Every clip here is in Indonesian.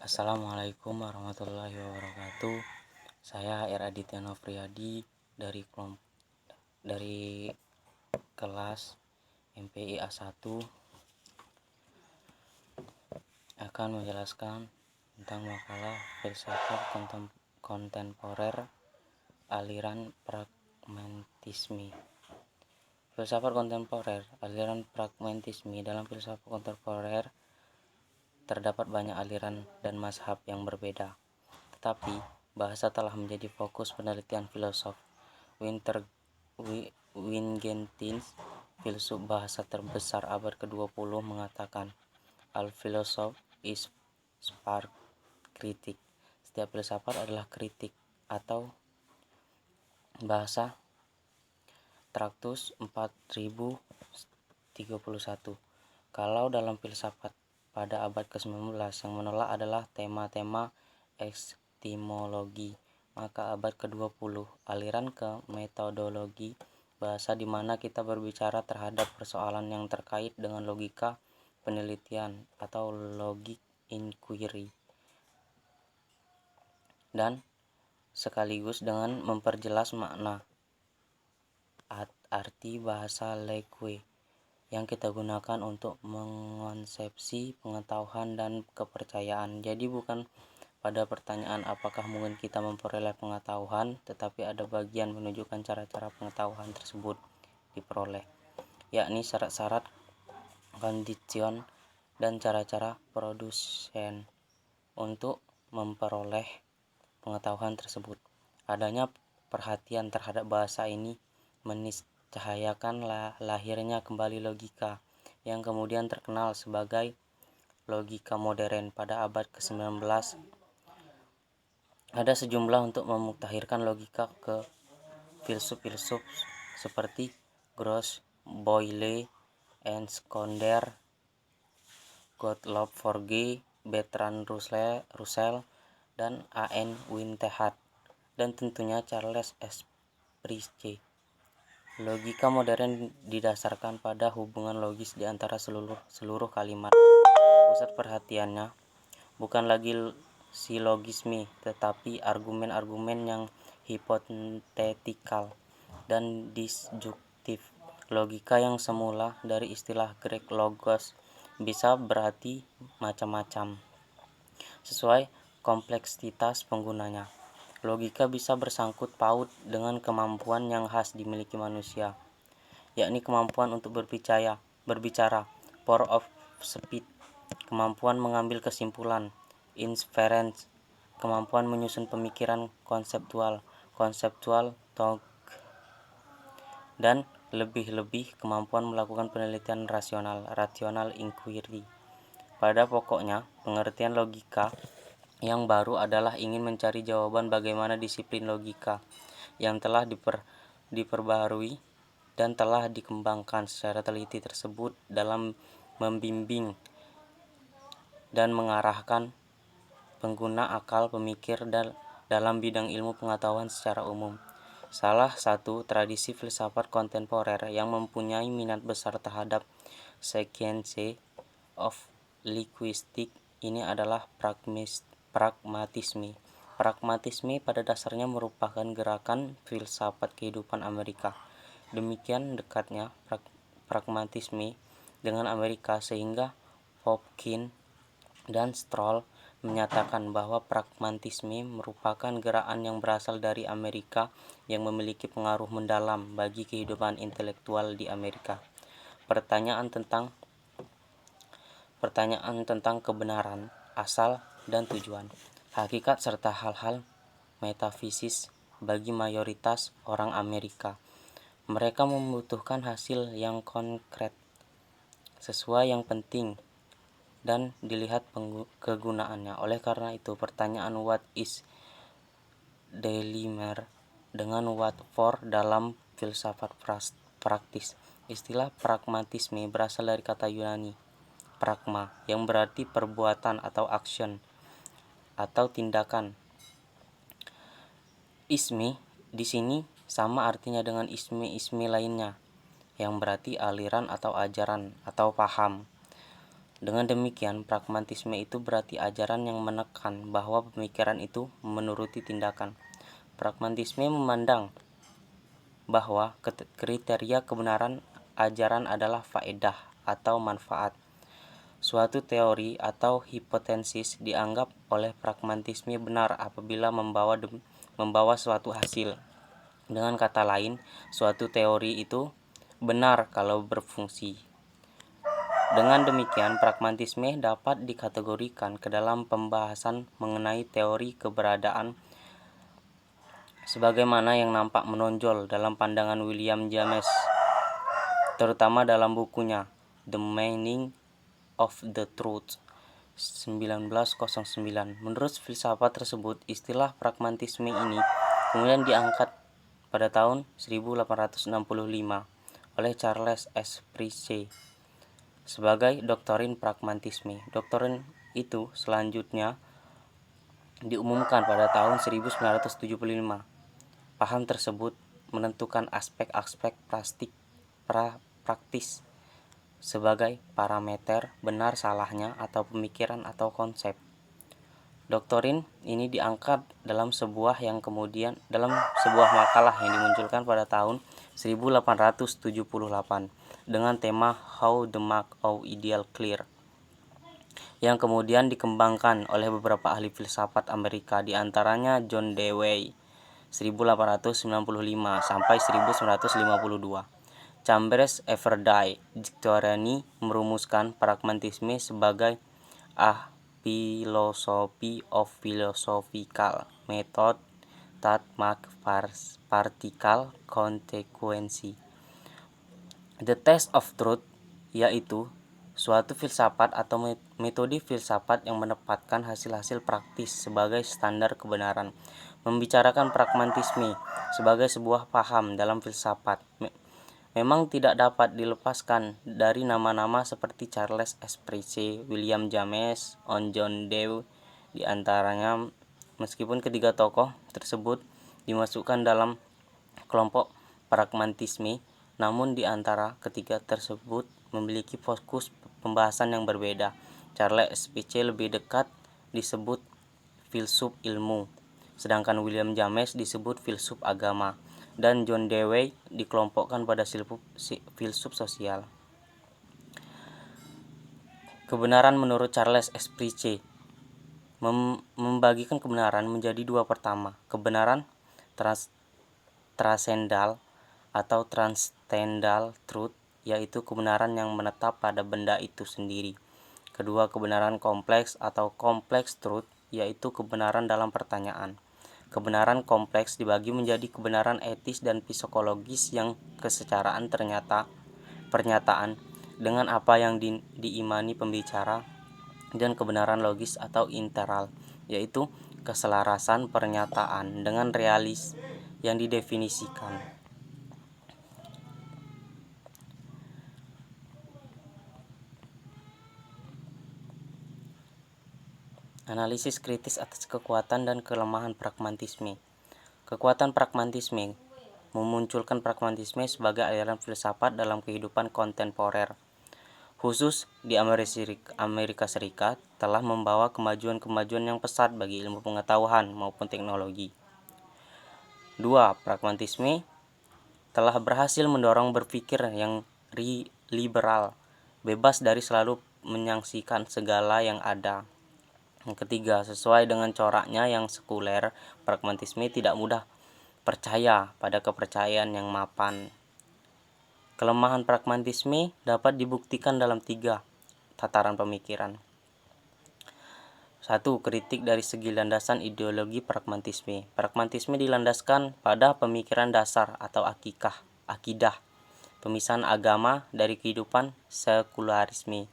Assalamualaikum warahmatullahi wabarakatuh. Saya R. Aditya Nofriyadi dari kelas MPI A1 akan menjelaskan tentang makalah filsafat kontemporer aliran pragmatisme. Filsafat kontemporer aliran pragmatisme. Dalam filsafat kontemporer terdapat banyak aliran dan mazhab yang berbeda, tetapi bahasa telah menjadi fokus penelitian filosof. Wittgenstein, filsuf bahasa terbesar abad ke-20, mengatakan, "Al-philosoph is spark kritik." Setiap filsafat adalah kritik atau bahasa Traktus 4031. Kalau dalam filsafat pada abad ke-19 yang menolak adalah tema-tema epistemologi, maka abad ke-20 aliran ke metodologi bahasa di mana kita berbicara terhadap persoalan yang terkait dengan logika penelitian atau logic inquiry, dan sekaligus dengan memperjelas makna arti bahasa language yang kita gunakan untuk mengonsepsi pengetahuan dan kepercayaan. Jadi bukan pada pertanyaan apakah mungkin kita memperoleh pengetahuan, tetapi ada bagian menunjukkan cara-cara pengetahuan tersebut diperoleh, yakni syarat-syarat, kondisi, dan cara-cara produsen untuk memperoleh pengetahuan tersebut. Adanya perhatian terhadap bahasa ini meniscahayakan lahirnya kembali logika yang kemudian terkenal sebagai logika modern pada abad ke-19. Ada sejumlah untuk memutakhirkan logika ke filsuf-filsuf seperti Gross, Boyle, and Skonder, Gottlob Frege, Bertrand Russell, dan A.N. Winterhalter, dan tentunya Charles S. Priestley. Logika modern didasarkan pada hubungan logis di antara seluruh kalimat. Pusat perhatiannya bukan lagi silogisme, tetapi argumen-argumen yang hipotetikal dan disjuktif. Logika yang semula dari istilah Grek logos bisa berarti macam-macam sesuai kompleksitas penggunanya. Logika bisa bersangkut paut dengan kemampuan yang khas dimiliki manusia, yakni kemampuan untuk berbicara, power of speech, kemampuan mengambil kesimpulan, inference, kemampuan menyusun pemikiran konseptual thought, dan lebih-lebih kemampuan melakukan penelitian rational inquiry. Pada pokoknya, pengertian logika yang baru adalah ingin mencari jawaban bagaimana disiplin logika yang telah diperbaharui dan telah dikembangkan secara teliti tersebut dalam membimbing dan mengarahkan pengguna akal pemikir dalam bidang ilmu pengetahuan secara umum. Salah satu tradisi filsafat kontemporer yang mempunyai minat besar terhadap science of linguistics ini adalah pragmatisme. Pragmatisme pada dasarnya merupakan gerakan filsafat kehidupan Amerika. Demikian dekatnya pragmatisme dengan Amerika sehingga Popkin dan Stroll menyatakan bahwa pragmatisme merupakan gerakan yang berasal dari Amerika yang memiliki pengaruh mendalam bagi kehidupan intelektual di Amerika. Pertanyaan tentang kebenaran, asal, dan tujuan, hakikat, serta hal-hal metafisis bagi mayoritas orang Amerika. Mereka membutuhkan hasil yang konkret, sesuai yang penting, dan dilihat kegunaannya. Oleh karena itu, pertanyaan what is dilemma dengan what for dalam filsafat praktis. Istilah pragmatisme berasal dari kata Yunani pragma, yang berarti perbuatan atau action atau tindakan. Isme di sini sama artinya dengan isme lainnya, yang berarti aliran atau ajaran atau paham. Dengan demikian, pragmatisme itu berarti ajaran yang menekan bahwa pemikiran itu menuruti tindakan. Pragmatisme memandang bahwa kriteria kebenaran ajaran adalah faedah atau manfaat. Suatu teori atau hipotesis dianggap oleh pragmatisme benar apabila membawa suatu hasil. Dengan kata lain, suatu teori itu benar kalau berfungsi. Dengan demikian, pragmatisme dapat dikategorikan ke dalam pembahasan mengenai teori keberadaan sebagaimana yang nampak menonjol dalam pandangan William James, terutama dalam bukunya The Meaning of the Truth 1909. Menurut filsafat tersebut, istilah pragmatisme ini kemudian diangkat pada tahun 1865 oleh Charles S. Price sebagai doktrin pragmatisme. Doktrin itu selanjutnya diumumkan pada tahun 1975. Paham tersebut menentukan aspek-aspek praktis sebagai parameter benar salahnya atau pemikiran atau konsep. Doktrin ini diangkat dalam sebuah makalah yang dimunculkan pada tahun 1878 dengan tema How to Make Our Ideal Clear, yang kemudian dikembangkan oleh beberapa ahli filsafat Amerika, di antaranya John Dewey 1895 sampai 1952. Chambers Everdey Dictionary merumuskan pragmatisme sebagai a philosophy of philosophical method that make practical consequence. The test of truth, yaitu suatu filsafat atau metode filsafat yang menempatkan hasil-hasil praktis sebagai standar kebenaran. Membicarakan pragmatisme sebagai sebuah paham dalam filsafat memang tidak dapat dilepaskan dari nama-nama seperti Charles S. Price, William James, John Dewey di antaranya. Meskipun ketiga tokoh tersebut dimasukkan dalam kelompok pragmatisme, namun di antara ketiga tersebut memiliki fokus pembahasan yang berbeda. Charles S. Price lebih dekat disebut filsuf ilmu, sedangkan William James disebut filsuf agama, dan John Dewey dikelompokkan pada filsuf sosial. Kebenaran menurut Charles S. Price membagikan kebenaran menjadi dua. Pertama, kebenaran transendal atau transcendental truth, yaitu kebenaran yang menetap pada benda itu sendiri. Kedua, kebenaran kompleks atau complex truth, yaitu kebenaran dalam pertanyaan. Kebenaran kompleks dibagi menjadi kebenaran etis dan psikologis yang kesecaraan pernyataan dengan apa yang diimani pembicara, dan kebenaran logis atau integral, yaitu keselarasan pernyataan dengan realis yang didefinisikan. Analisis kritis atas kekuatan dan kelemahan pragmatisme. Kekuatan pragmatisme memunculkan pragmatisme sebagai aliran filsafat dalam kehidupan kontemporer, khusus di Amerika Serikat, telah membawa kemajuan-kemajuan yang pesat bagi ilmu pengetahuan maupun teknologi. 2. Pragmatisme telah berhasil mendorong berpikir yang liberal, bebas dari selalu menyaksikan segala yang ada. Yang ketiga, sesuai dengan coraknya yang sekuler, pragmatisme tidak mudah percaya pada kepercayaan yang mapan. Kelemahan pragmatisme dapat dibuktikan dalam 3 tataran pemikiran. 1. Kritik dari segi landasan ideologi pragmatisme. Pragmatisme dilandaskan pada pemikiran dasar atau akidah, pemisahan agama dari kehidupan sekularisme.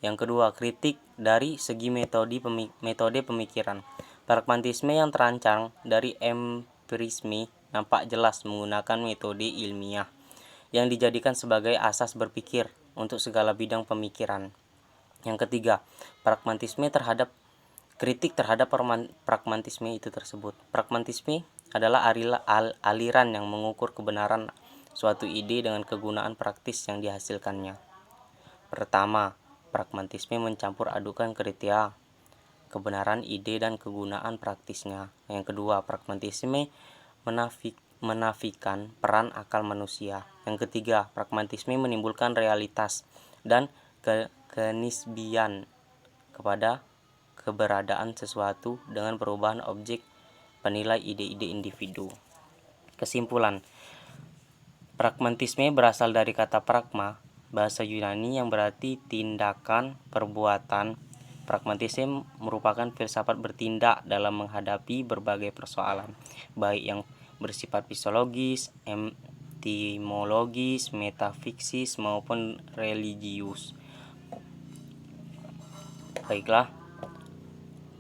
Yang kedua, kritik dari segi metode pemikiran. Pragmatisme yang terancang dari empirisme nampak jelas menggunakan metode ilmiah yang dijadikan sebagai asas berpikir untuk segala bidang pemikiran. Yang ketiga, kritik terhadap pragmatisme itu tersebut. Pragmatisme adalah aliran yang mengukur kebenaran suatu ide dengan kegunaan praktis yang dihasilkannya. Pertama, Pragmatisme mencampur adukan kriteria kebenaran ide dan kegunaan praktisnya. Yang kedua, pragmatisme menafikan peran akal manusia. Yang ketiga, pragmatisme menimbulkan realitas dan kenisbian kepada keberadaan sesuatu dengan perubahan objek penilai ide-ide individu. Kesimpulan, pragmatisme berasal dari kata pragma, bahasa Yunani yang berarti tindakan, perbuatan. Pragmatisme merupakan filsafat bertindak dalam menghadapi berbagai persoalan, baik yang bersifat fisiologis, etimologis, metafiksis maupun religius. Baiklah,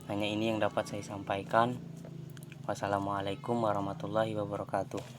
hanya ini yang dapat saya sampaikan. Wassalamualaikum warahmatullahi wabarakatuh.